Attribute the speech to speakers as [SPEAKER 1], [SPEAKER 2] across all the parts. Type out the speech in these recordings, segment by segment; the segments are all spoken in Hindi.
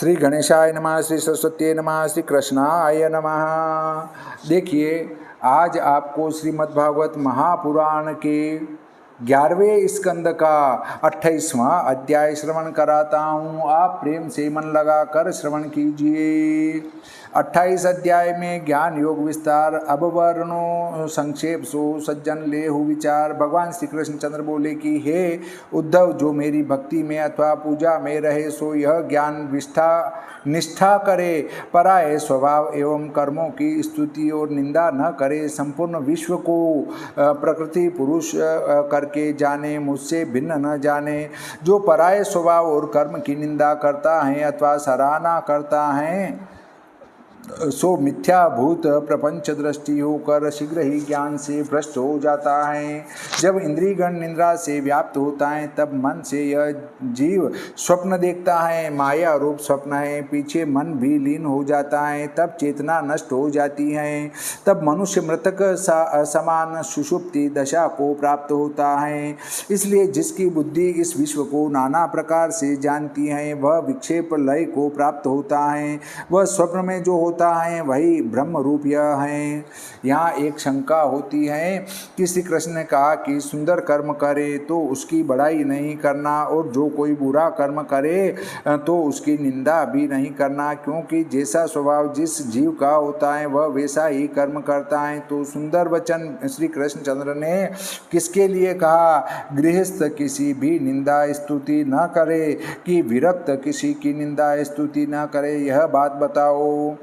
[SPEAKER 1] श्री गणेशाय नमः, श्री सरस्वती नमः, श्री कृष्णाय नमः। देखिए, आज आपको श्रीमद् भागवत महापुराण के 11वें स्कंद का 28वां अध्याय श्रवण कराता हूँ। आप प्रेम से मन लगाकर श्रवण कीजिए। 28 अध्याय में ज्ञान योग विस्तार। अब वर्णो संक्षेप सो सज्जन लेहु विचार। भगवान श्री कृष्ण चंद्र बोले कि हे उद्धव, जो मेरी भक्ति में अथवा पूजा में रहे सो यह ज्ञान निष्ठा करे, पराये स्वभाव एवं कर्मों की स्तुति और निंदा न करे, संपूर्ण विश्व को प्रकृति पुरुष करके जाने, मुझसे भिन्न न जाने। जो पराये स्वभाव और कर्म की निंदा करता है अथवा सराहना करता है सो मिथ्याभूत प्रपंच दृष्टि होकर शीघ्र ही ज्ञान से भ्रष्ट हो जाता है। जब इंद्रियगण निद्रा से व्याप्त होता है तब मन से यह जीव स्वप्न देखता है। माया रूप स्वप्न है। पीछे मन भी लीन हो जाता है, तब चेतना नष्ट हो जाती है। तब मनुष्य मृतक समान सुषुप्ति दशा को प्राप्त होता है। इसलिए जिसकी बुद्धि इस विश्व को नाना प्रकार से जानती है वह विक्षेप लय को प्राप्त होता है। वह स्वप्न में जो होता है वही ब्रह्म रूप यह है। यहाँ एक शंका होती है कि श्री कृष्ण ने कहा कि सुंदर कर्म करे तो उसकी बड़ाई नहीं करना और जो कोई बुरा कर्म करे तो उसकी निंदा भी नहीं करना, क्योंकि जैसा स्वभाव जिस जीव का होता है वह वैसा ही कर्म करता है। तो सुंदर वचन श्री कृष्णचंद्र ने किसके लिए कहा? गृहस्थ किसी भी निंदा स्तुति न करे कि विरक्त किसी की निंदा स्तुति न करे, यह बात बताओ।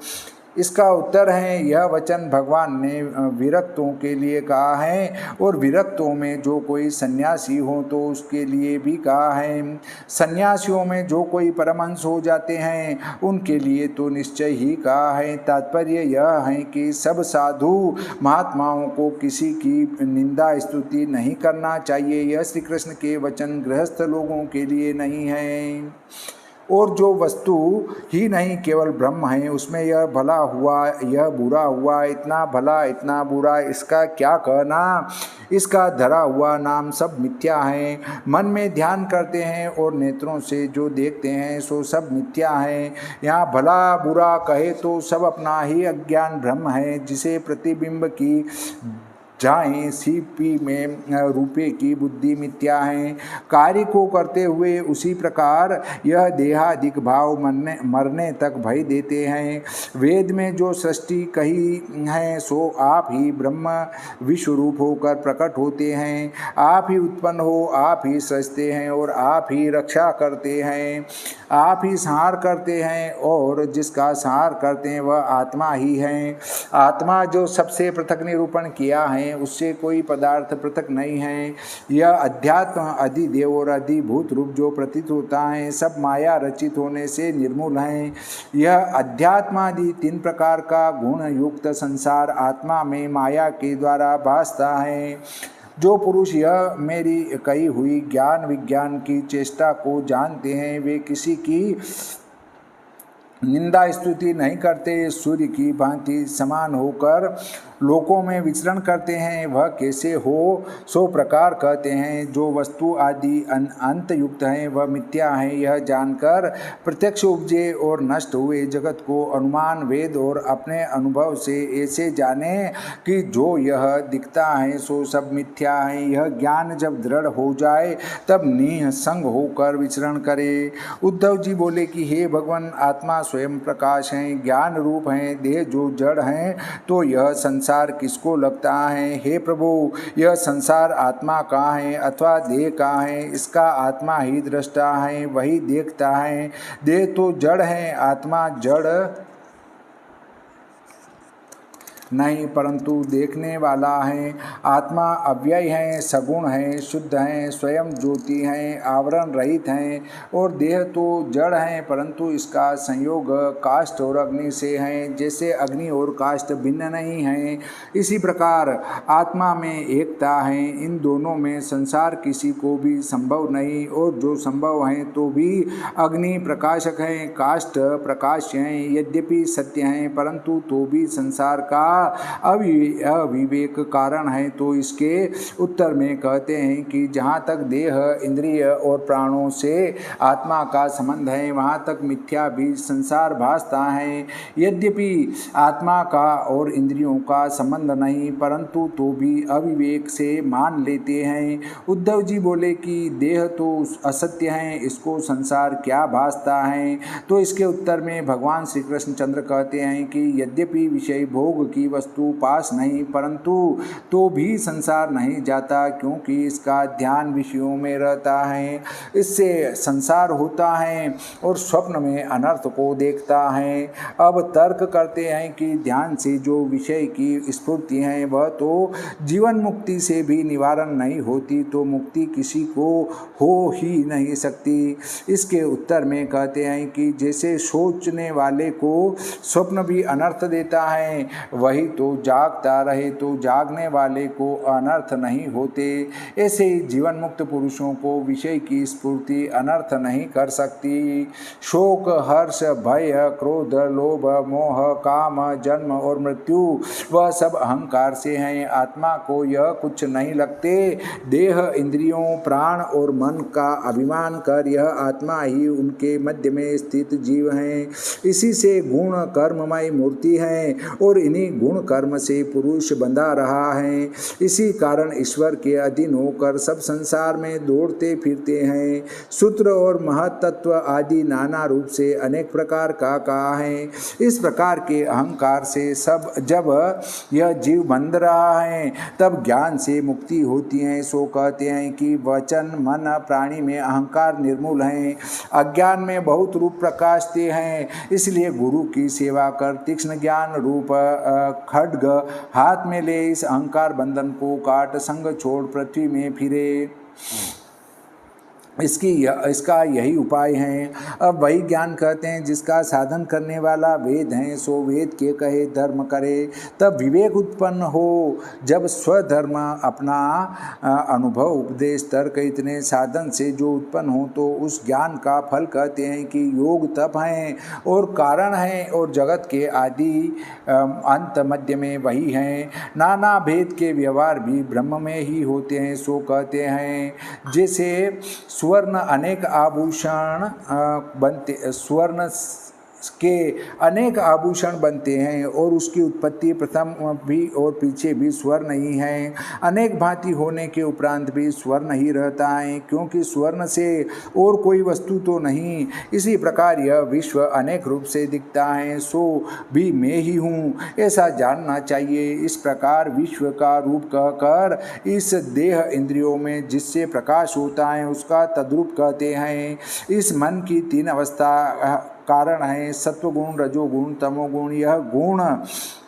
[SPEAKER 1] इसका उत्तर है, यह वचन भगवान ने विरक्तों के लिए कहा है और विरक्तों में जो कोई सन्यासी हो तो उसके लिए भी कहा है। सन्यासियों में जो कोई परमहंस हो जाते हैं उनके लिए तो निश्चय ही कहा है। तात्पर्य यह है कि सब साधु महात्माओं को किसी की निंदा स्तुति नहीं करना चाहिए। यह श्री कृष्ण के वचन गृहस्थ लोगों के लिए नहीं है। और जो वस्तु ही नहीं केवल ब्रह्म है उसमें यह भला हुआ यह बुरा हुआ, इतना भला इतना बुरा, इसका क्या कहना? इसका धरा हुआ नाम सब मिथ्या है। मन में ध्यान करते हैं और नेत्रों से जो देखते हैं सो सब मिथ्या है। यहाँ भला बुरा कहे तो सब अपना ही अज्ञान भ्रम है, जिसे प्रतिबिंब की जाएं सीपी में रूपे की बुद्धि मिथ्या है। कार्य को करते हुए उसी प्रकार यह देहादिक भाव मरने तक भय देते हैं। वेद में जो सृष्टि कही है सो आप ही ब्रह्म विश्वरूप होकर प्रकट होते हैं। आप ही उत्पन्न हो, आप ही सृजते हैं और आप ही रक्षा करते हैं। आप ही संहार करते हैं और जिसका संहार करते हैं वह आत्मा ही है। आत्मा जो सबसे पृथक निरूपण किया है उससे कोई पदार्थ पृथक नहीं है। यह अध्यात्म अधिदेव और अधिभूत रूप जो प्रतीत होता है सब माया रचित होने से निर्मूल है। यह अध्यात्मादि 3 प्रकार का गुण युक्त संसार आत्मा में माया के द्वारा भासता है। जो पुरुष यह मेरी कही हुई ज्ञान विज्ञान की चेष्टा को जानते हैं वे किसी की निंदा स्तुति नहीं करते। सूर्य की भांति समान होकर लोकों में विचरण करते हैं, वह कैसे हो सो प्रकार कहते हैं। जो वस्तु आदि अंत युक्त हैं वह मिथ्या है। यह जानकर प्रत्यक्ष उपजे और नष्ट हुए जगत को अनुमान वेद और अपने अनुभव से ऐसे जाने कि जो यह दिखता है सो सब मिथ्या है। यह ज्ञान जब दृढ़ हो जाए तब निसंग होकर विचरण करे। उद्धव जी बोले कि हे भगवान, आत्मा स्वयं प्रकाश है, ज्ञान रूप है, देह जो जड़ है तो यह संसार किसको लगता है? हे प्रभु, यह संसार आत्मा का है अथवा देह का है? इसका आत्मा ही दृष्टा है, वही देखता है। देह तो जड़ है, आत्मा जड़ नहीं परंतु देखने वाला है। आत्मा अव्यय है, सगुण है, शुद्ध है, स्वयं ज्योति है, आवरण रहित है। और देह तो जड़ है परंतु इसका संयोग काष्ठ और अग्नि से है। जैसे अग्नि और काष्ठ भिन्न नहीं है, इसी प्रकार आत्मा में एकता है। इन दोनों में संसार किसी को भी संभव नहीं, और जो संभव है तो भी अग्नि प्रकाशक है, काष्ठ प्रकाश्य है। यद्यपि सत्य है परंतु तो भी संसार का अविवेक कारण है। तो इसके उत्तर में कहते हैं कि जहाँ तक देह, इंद्रिय और प्राणों से आत्मा का संबंध है, वहाँ तक मिथ्या भी संसार भासता है। यद्यपि आत्मा का और इंद्रियों का संबंध नहीं, परंतु तो भी अविवेक से मान लेते हैं। उद्धव जी बोले कि देह तो असत्य है, इसको संसार क्या भासता है। तो इसके उत्तर में भगवान श्री कृष्णचंद्र कहते हैं कि यद्यपि विषय भोग की वस्तु पास नहीं, परंतु तो भी संसार नहीं जाता, क्योंकि इसका ध्यान विषयों में रहता है। इससे संसार होता है और स्वप्न में अनर्थ को देखता है। अब तर्क करते हैं कि ध्यान से जो विषय की स्फूर्ति है वह तो जीवन मुक्ति से भी निवारण नहीं होती, तो मुक्ति किसी को हो ही नहीं सकती। इसके उत्तर में कहते हैं कि जैसे सोचने वाले को स्वप्न भी अनर्थ देता है, वही तो जागता रहे तो जागने वाले को अनर्थ नहीं होते। ऐसे ही जीवन मुक्त पुरुषों को विषय की स्फूर्ति अनर्थ नहीं कर सकती। शोक, हर्ष, भय, क्रोध, लोभ, मोह, काम, जन्म और मृत्यु वह सब अहंकार से हैं। आत्मा को यह कुछ नहीं लगते। देह, इंद्रियों, प्राण और मन का अभिमान कर यह आत्मा ही उनके मध्य में स्थित जीव हैं। इसी से गुण कर्ममय मूर्ति है और इन्हीं गुण कर्म से पुरुष बंधा रहा है। इसी कारण ईश्वर के अधीन होकर सब संसार में दौड़ते फिरते हैं। सूत्र और महत्त्व आदि नाना रूप से अनेक प्रकार का कहा है। इस प्रकार के अहंकार से सब जब यह जीव बंध रहा है तब ज्ञान से मुक्ति होती है। सो कहते हैं कि वचन, मन, प्राणी में अहंकार निर्मूल है। अज्ञान में बहुत रूप प्रकाशते हैं। इसलिए गुरु की सेवा कर तीक्ष्ण ज्ञान रूप खड्ग हाथ में ले इस अहंकार बंधन को काट संग छोड़ पृथ्वी में फिरे। इसका यही उपाय है। अब वही ज्ञान कहते हैं जिसका साधन करने वाला वेद है, सो वेद के कहे धर्म करे। तब विवेक उत्पन्न हो। जब स्वधर्म अपना अनुभव, उपदेश, तर्क इतने साधन से जो उत्पन्न हो, तो उस ज्ञान का फल कहते हैं कि योग, तप है और कारण है और जगत के आदि अंत मध्य में वही हैं। नाना भेद के व्यवहार भी ब्रह्म में ही होते हैं। सो कहते हैं जैसे स्वर्ण अनेक आभूषण बनते, स्वर्ण के अनेक आभूषण बनते हैं और उसकी उत्पत्ति प्रथम भी और पीछे भी स्वर्ण ही है। अनेक भांति होने के उपरांत भी स्वर्ण ही रहता है, क्योंकि स्वर्ण से और कोई वस्तु तो नहीं। इसी प्रकार यह विश्व अनेक रूप से दिखता है, सो भी मैं ही हूँ, ऐसा जानना चाहिए। इस प्रकार विश्व का रूप कहकर इस देह इंद्रियों में जिससे प्रकाश होता है उसका तद्रूप कहते हैं। इस मन की तीन अवस्था कारण है, सत्वगुण, रजोगुण, तमोगुण। यह गुण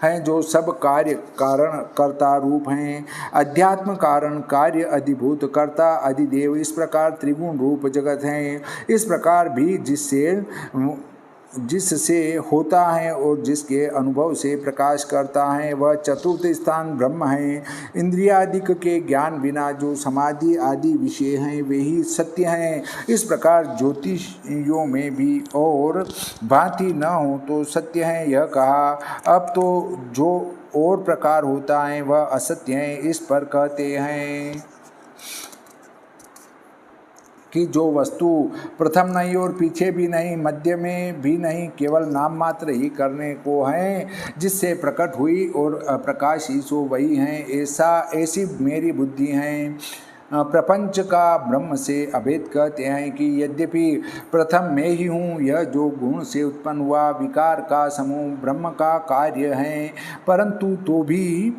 [SPEAKER 1] हैं जो सब कार्य कारण कर्ता रूप हैं। अध्यात्म कारण, कार्य अधिभूत, कर्ता अधिदेव। इस प्रकार त्रिगुण रूप जगत हैं। इस प्रकार भी जिससे होता है और जिसके अनुभव से प्रकाश करता है वह चतुर्थ स्थान ब्रह्म है। इंद्रियादिक के ज्ञान बिना जो समाधि आदि विषय हैं वे ही सत्य हैं। इस प्रकार ज्योतिषियों में भी और भांति न हो तो सत्य है यह कहा। अब तो जो और प्रकार होता है वह असत्य है, इस पर कहते हैं कि जो वस्तु प्रथम नहीं और पीछे भी नहीं, मध्य में भी नहीं, केवल नाम मात्र ही करने को है, जिससे प्रकट हुई और प्रकाशी सो वही हैं, ऐसी मेरी बुद्धि है। प्रपंच का ब्रह्म से अभेद कहते हैं कि यद्यपि प्रथम मैं ही हूँ, यह जो गुण से उत्पन्न हुआ विकार का समूह ब्रह्म का कार्य है, परंतु तो भी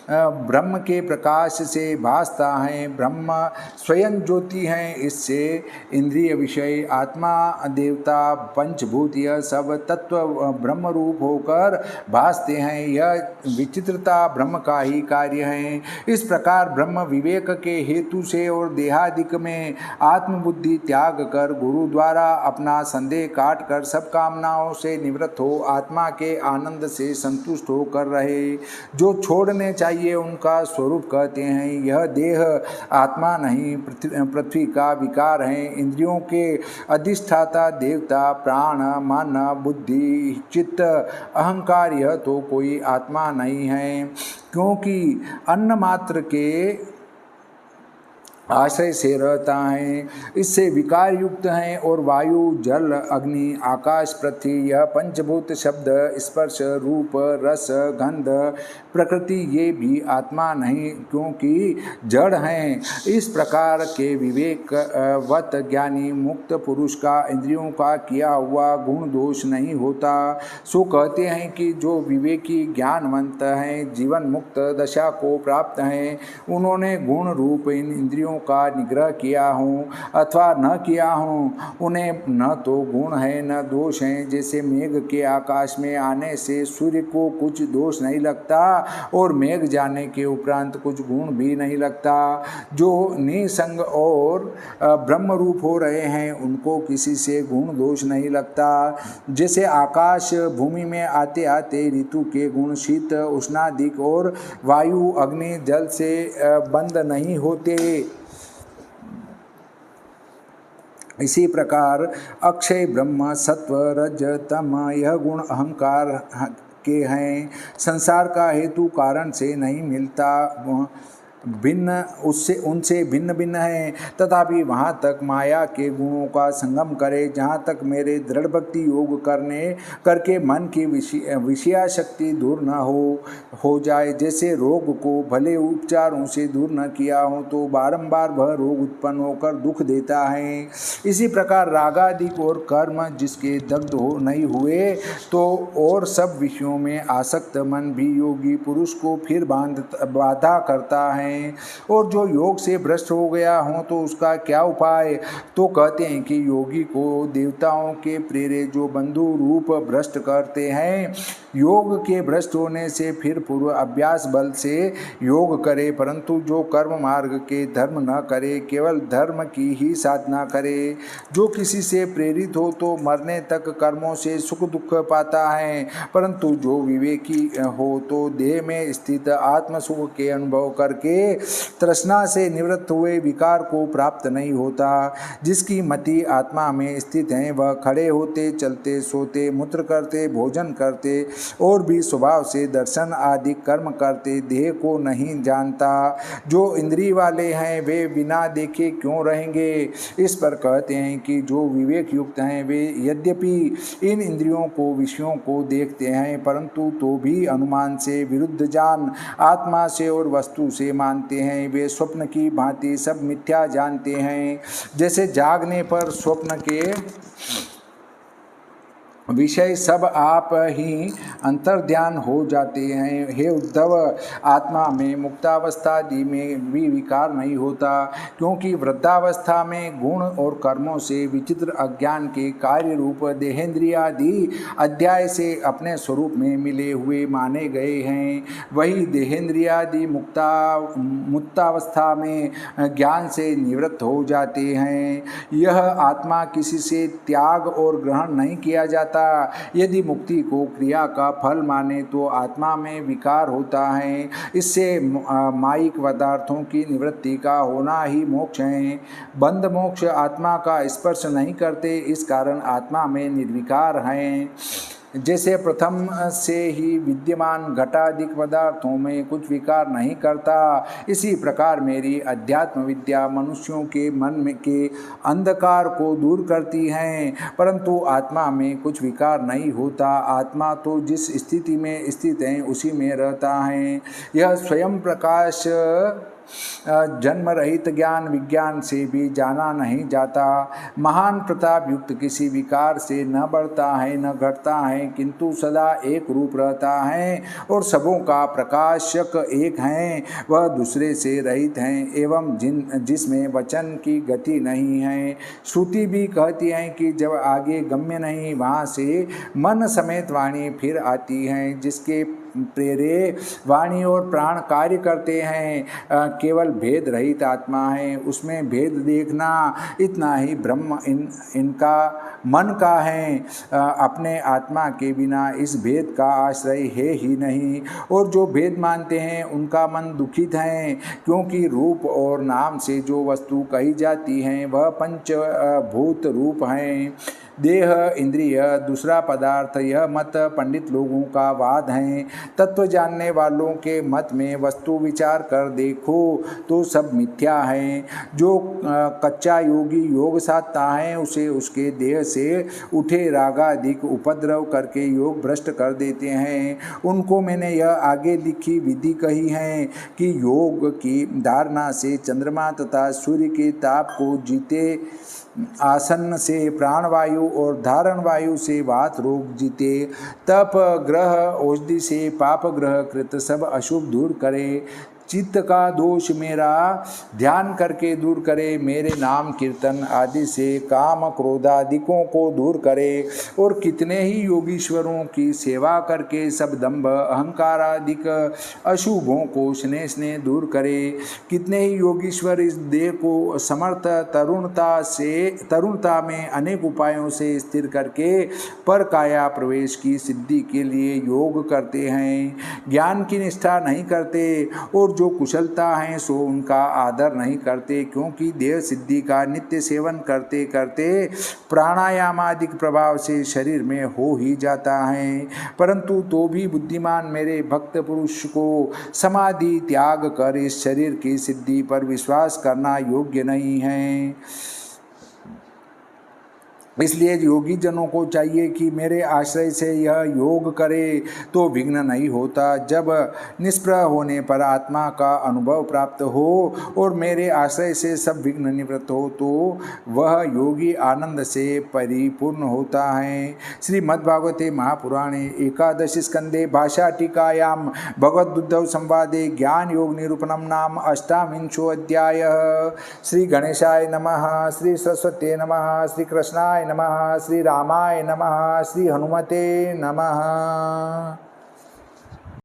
[SPEAKER 1] ब्रह्म के प्रकाश से भासता है। ब्रह्म स्वयं ज्योति है। इससे इंद्रिय, विषय, आत्मा, देवता, पंचभूत यह सब तत्व ब्रह्म रूप होकर भासते हैं। यह विचित्रता ब्रह्म का ही कार्य है। इस प्रकार ब्रह्म विवेक के हेतु से और देहादिक में आत्मबुद्धि त्याग कर गुरु द्वारा अपना संदेह काट कर सब कामनाओं से निवृत्त हो आत्मा के आनंद से संतुष्ट होकर रहे। जो छोड़ने चाहिए उनका स्वरूप कहते हैं। यह देह आत्मा नहीं पृथ्वी का विकार है। इंद्रियों के अधिष्ठाता देवता प्राण मन बुद्धि चित्त अहंकार यह तो कोई आत्मा नहीं है, क्योंकि अन्न मात्र के आश्रय से रहता है, इससे विकार युक्त हैं। और वायु जल अग्नि आकाश पृथ्वी यह पंचभूत शब्द स्पर्श रूप रस गंध प्रकृति ये भी आत्मा नहीं, क्योंकि जड़ हैं। इस प्रकार के विवेकवत ज्ञानी मुक्त पुरुष का इंद्रियों का किया हुआ गुण दोष नहीं होता। सो कहते हैं कि जो विवेकी ज्ञानवंत हैं जीवन मुक्त दशा को प्राप्त हैं, उन्होंने गुण रूप इन इंद्रियों का निग्रह किया हूँ अथवा न किया हूँ, उन्हें न तो गुण है न दोष है। जैसे मेघ के आकाश में आने से सूर्य को कुछ दोष नहीं लगता और मेघ जाने के उपरांत कुछ गुण भी नहीं लगता। जो निसंग और ब्रह्म रूप हो रहे हैं उनको किसी से गुण दोष नहीं लगता। जैसे आकाश भूमि में आते आते ऋतु के गुण शीत उष्णादिक और वायु अग्नि जल से बंद नहीं होते, इसी प्रकार अक्षय ब्रह्म सत्व रज तम यह गुण अहंकार के हैं। संसार का हेतु कारण से नहीं मिलता, भिन्न उससे उनसे भिन्न भिन्न है। तथापि वहाँ तक माया के गुणों का संगम करे जहाँ तक मेरे दृढ़ भक्ति योग करके मन की विषयाशक्ति दूर न हो जाए। जैसे रोग को भले उपचारों से दूर न किया हो तो बारंबार वह रोग उत्पन्न होकर दुख देता है, इसी प्रकार रागादिक और कर्म जिसके दग्ध हो नहीं हुए तो और सब विषयों में आसक्त मन भी योगी पुरुष को फिर बाधा करता है। और जो योग से भ्रष्ट हो गया हो तो उसका क्या उपाय? तो कहते हैं कि योगी को देवताओं के प्रेरे जो बंधु रूप भ्रष्ट करते हैं, योग के भ्रष्ट होने से फिर पूर्व अभ्यास बल से योग करे, परंतु जो कर्म मार्ग के धर्म न करे, केवल धर्म की ही साधना करे। जो किसी से प्रेरित हो तो मरने तक कर्मों से सुख दुख पाता है, परंतु जो विवेकी हो तो देह में स्थित आत्म सुख के अनुभव करके तृष्णा से निवृत्त हुए विकार को प्राप्त नहीं होता। जिसकी मति आत्मा में स्थित है वह खड़े होते चलते सोते मूत्र करते भोजन करते और भी स्वभाव से दर्शन आदि कर्म करते देह को नहीं जानता। जो इंद्रिय वाले हैं वे बिना देखे क्यों रहेंगे? इस पर कहते हैं कि जो विवेक युक्त हैं वे यद्यपि इन इंद्रियों को विषयों को देखते हैं, परंतु तो भी अनुमान से विरुद्ध जान आत्मा से और वस्तु से मानते हैं। वे स्वप्न की भांति सब मिथ्या जानते हैं। जैसे जागने पर स्वप्न के विषय सब आप ही अंतर्ध्यान हो जाते हैं। हे उद्धव, आत्मा में मुक्तावस्थादि में भी विकार नहीं होता, क्योंकि वृद्धावस्था में गुण और कर्मों से विचित्र अज्ञान के कार्य रूप देहेंद्रियादि अध्याय से अपने स्वरूप में मिले हुए माने गए हैं। वही देहेंद्रियादि मुक्तावस्था में ज्ञान से निवृत्त हो जाते हैं। यह आत्मा किसी से त्याग और ग्रहण नहीं किया जाता। यदि मुक्ति को क्रिया का फल माने तो आत्मा में विकार होता है। इससे मायिक पदार्थों की निवृत्ति का होना ही मोक्ष है। बंध मोक्ष आत्मा का स्पर्श नहीं करते, इस कारण आत्मा में निर्विकार हैं। जैसे प्रथम से ही विद्यमान घटादिक पदार्थों में कुछ विकार नहीं करता, इसी प्रकार मेरी अध्यात्म विद्या मनुष्यों के मन में के अंधकार को दूर करती है, परंतु आत्मा में कुछ विकार नहीं होता। आत्मा तो जिस स्थिति में स्थित है उसी में रहता है। यह स्वयं प्रकाश जन्म रहित ज्ञान विज्ञान से भी जाना नहीं जाता। महान प्रताप युक्त किसी विकार से न बढ़ता है न घटता है, किंतु सदा एक रूप रहता है और सबों का प्रकाशक एक है, वह दूसरे से रहित हैं एवं जिसमें वचन की गति नहीं है। श्रुति भी कहती है कि जब आगे गम्य नहीं वहाँ से मन समेत वाणी फिर आती है। जिसके प्रेरे वाणी और प्राण कार्य करते हैं, केवल भेद रहित आत्मा है, उसमें भेद देखना इतना ही ब्रह्म इनका मन का है। अपने आत्मा के बिना इस भेद का आश्रय है ही नहीं, और जो भेद मानते हैं उनका मन दुखित है, क्योंकि रूप और नाम से जो वस्तु कही जाती हैं वह पंचभूत रूप हैं। देह, इंद्रिय, दूसरा पदार्थ, यह मत पंडित लोगों का वाद है। तत्व जानने वालों के मत में वस्तु विचार कर देखो तो सब मिथ्या है। जो कच्चा योगी योग साधता है उसे उसके देह से उठे रागाधिक उपद्रव करके योग भ्रष्ट कर देते हैं। उनको मैंने यह आगे लिखी विधि कही है कि योग की धारणा से चंद्रमा तथा सूर्य के ताप को जीते, आसन से प्राणवायु और धारण वायु से वात रोग जीते, तप ग्रह औषधि से पाप ग्रह कृत सब अशुभ दूर करे, चित्त का दोष मेरा ध्यान करके दूर करे, मेरे नाम कीर्तन आदि से काम क्रोधादिकों को दूर करे, और कितने ही योगीश्वरों की सेवा करके सब दंभ अहंकार आदिक अशुभों को स्नेह स्नेह दूर करे। कितने ही योगीश्वर इस देह को समर्थ तरुणता में अनेक उपायों से स्थिर करके पर काया प्रवेश की सिद्धि के लिए योग करते हैं, ज्ञान की निष्ठा नहीं करते, और जो कुशलता हैं सो उनका आदर नहीं करते, क्योंकि देह सिद्धि का नित्य सेवन करते करते प्राणायामादिक प्रभाव से शरीर में हो ही जाता है। परंतु तो भी बुद्धिमान मेरे भक्त पुरुष को समाधि त्याग कर इस शरीर की सिद्धि पर विश्वास करना योग्य नहीं है। इसलिए योगी जनों को चाहिए कि मेरे आश्रय से यह योग करे तो विघ्न नहीं होता। जब निष्प्रह होने पर आत्मा का अनुभव प्राप्त हो और मेरे आश्रय से सब विघ्न निवृत्त हो तो वह योगी आनंद से परिपूर्ण होता है। श्रीमद्भागवते महापुराणे एकादश स्कंदे भाषा टीकायां भगवदुद्धव संवादे ज्ञान योग निरूपणम नाम अष्टाविंशो अध्याय। श्री गणेशाय नमः, श्री सरस्वते नमः, श्री कृष्णाय नमः, श्री रामाय नमः, श्री हनुमते नमः।